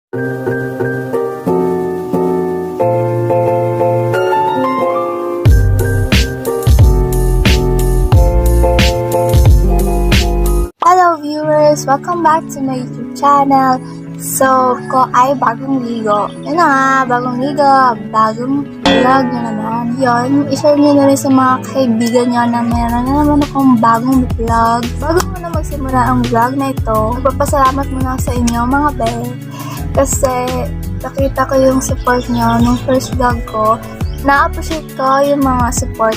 Hello viewers! Welcome back to my YouTube channel. So, ko ay bagong ligo. Yun na nga, bagong ligo, bagong vlog na naman. Yun, i-share nyo na rin sa mga kaibigan nyo na meron na naman akong bagong vlog. Bago mo na magsimula ang vlog na ito, nagpapasalamat muna sa inyo mga bel. Kasi, nakita ko yung support nyo nung first vlog ko. Na-appreciate ko yung mga support.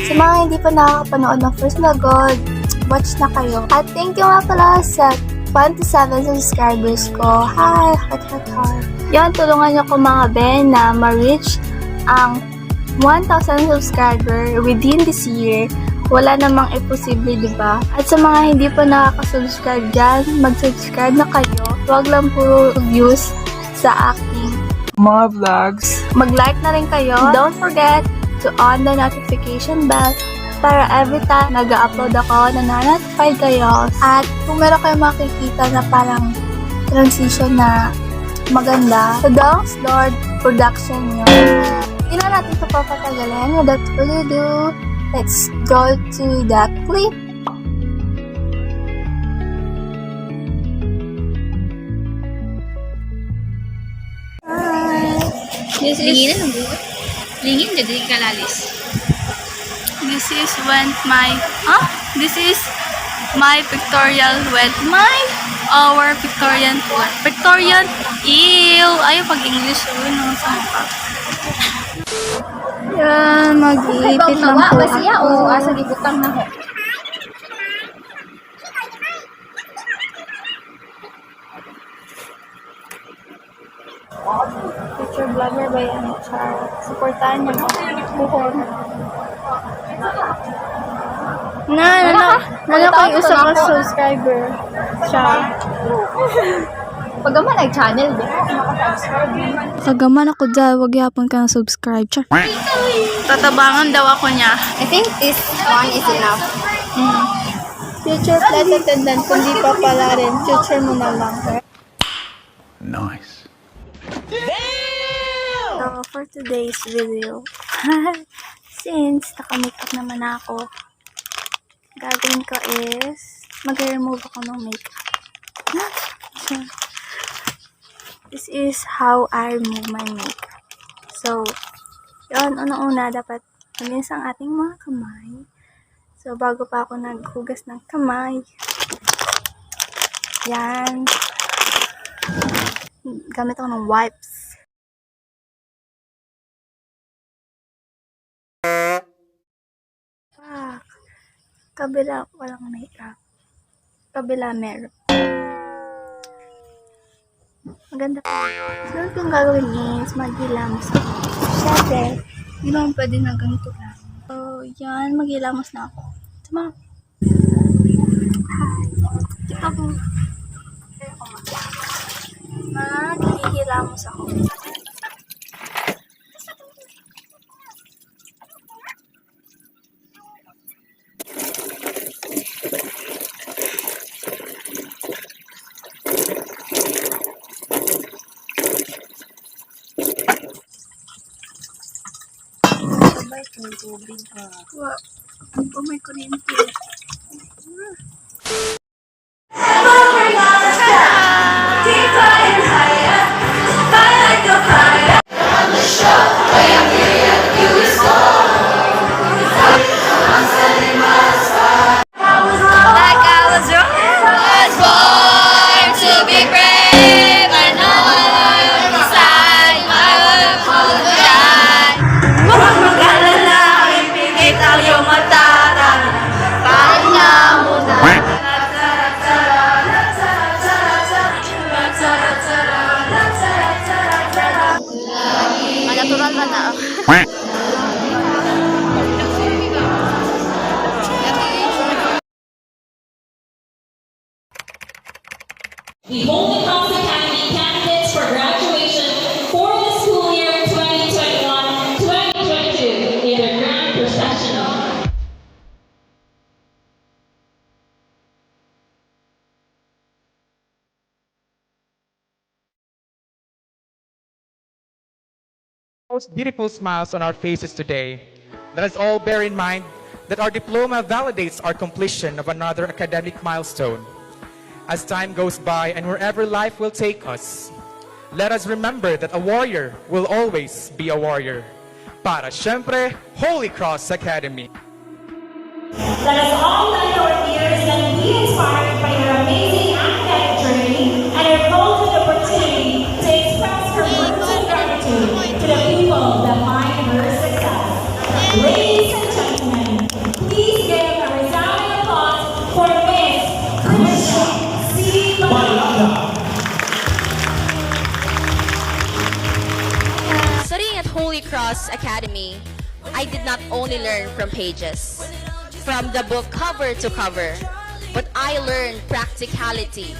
Sa mga hindi pa nakakapanood ng first vlog ko, watch na kayo. At thank you nga pala sa 27 subscribers ko. Hi! Heart. Yan, tulungan nyo ko mga ben na ma-reach ang 1,000 subscriber within this year. Wala namang imposible, diba? At sa mga hindi pa nakaka-subscribe dyan, mag-subscribe na kayo. Huwag lang puro views sa aking mga vlogs. Mag-like na rin kayo. Don't forget to on the notification bell para every time nag-upload ako, nananotify kayo. At kung meron kayong makikita na parang transition na maganda, sa Dongs Lord production nyo. Hindi na natin ito papatagalin. Without further ado, let's go to the clip. Linginan ang buhok. Lingin, jadi kalalis. This is my pictorial with our Victorian ew, ayaw pag English no, sa mukha. Yan, mag-iipit lang po ba siya ako. o asa gibutang na ho? Future vlogger ba yan? Char. Supportahan niyo buhon. Wala ko yung isa ka subscriber. Siya. Pagama nag-channel din. Tagaman ako dyan, wag yapon ka na subscribe. Char. Tatabangan daw ako niya. I think this one is enough. Future flight attendant, kundi pa pala rin. Future mo na lang. Nice. So, for today's video, since naka-makeup naman ako, gagawin ko is, mag-remove ako ng makeup. This is how I remove my makeup. So, yun, unang-una, dapat malinis ang ating mga kamay. So, bago pa ako naghugas ng kamay, yan, gamit ako ng wipes. Kabila, walang makeup. Kabila, meron. Maganda pa. Sunod kong gagawin is maghilamos. Siyempre, hindi naman pwede na ganito lang. So, yan, maghilamos na ako. Tama. Hi. Kita po. Maghihilamos ako. Sabay ko yung tubig. Oh, may kuryente. Natural ba na? most beautiful smiles on our faces today, let us all bear in mind that our diploma validates our completion of another academic milestone. As time goes by and wherever life will take us, let us remember that a warrior will always be a warrior. Para syempre, Holy Cross Academy. Let us all lend our ears and be inspired by your amazing academic journey and your golden opportunity to express her words of gratitude to the people behind her success. Ladies and gentlemen, please give a resounding applause for Miss Christian C. Malaga. Studying at Holy Cross Academy, I did not only learn from pages, from the book cover to cover, but I learned practicality.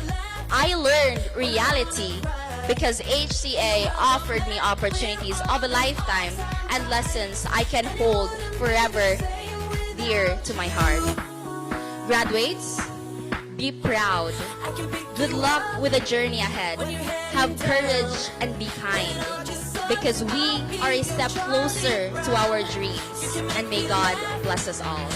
I learned reality because HCA offered me opportunities of a lifetime and lessons I can hold forever dear to my heart. Graduates, be proud. Good luck with the journey ahead. Have courage and be kind. Because we are a step closer to our dreams. And may God bless us all.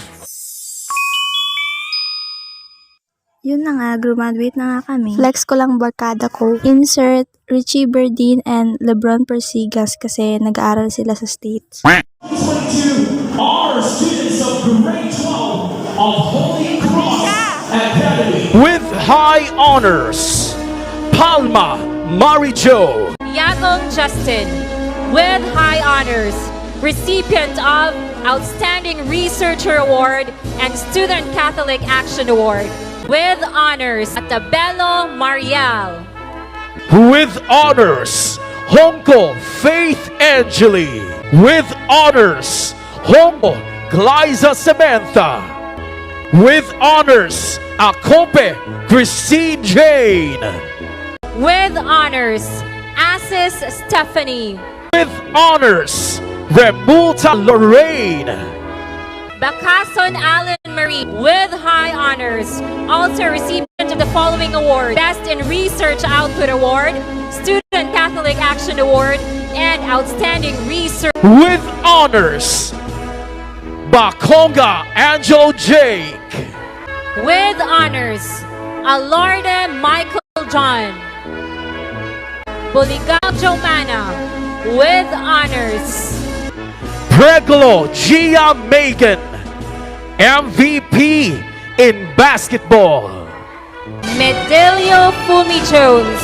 Yun na nga, graduate na nga kami. Flex ko lang barkada ko. Insert Richie Berdin and Lebron Persigas kasi nag-aaral sila sa States. 2022 are students of grade 12 of Holy Cross Academy. With high honors, Palma Marijo. Yagong Justin, with high honors, recipient of Outstanding Researcher Award and Student Catholic Action Award. With honors, Tabelo Marial. With honors, Hongko Faith Angeli. With honors, Hongko Glyza Samantha. With honors, Akope Christine Jane. With honors, Asis Stephanie. With honors, Remulta Lorraine. Bakason Allen Marie, with high honors, also recipient of the following award: Best in Research Output Award, Student Catholic Action Award, and Outstanding Research. With honors, Bakonga Angel Jake. With honors, Alarde Michael John. Buligao Jomana, with honors. Preglo Gia Megan, MVP in basketball. Medelio Fumi Jones.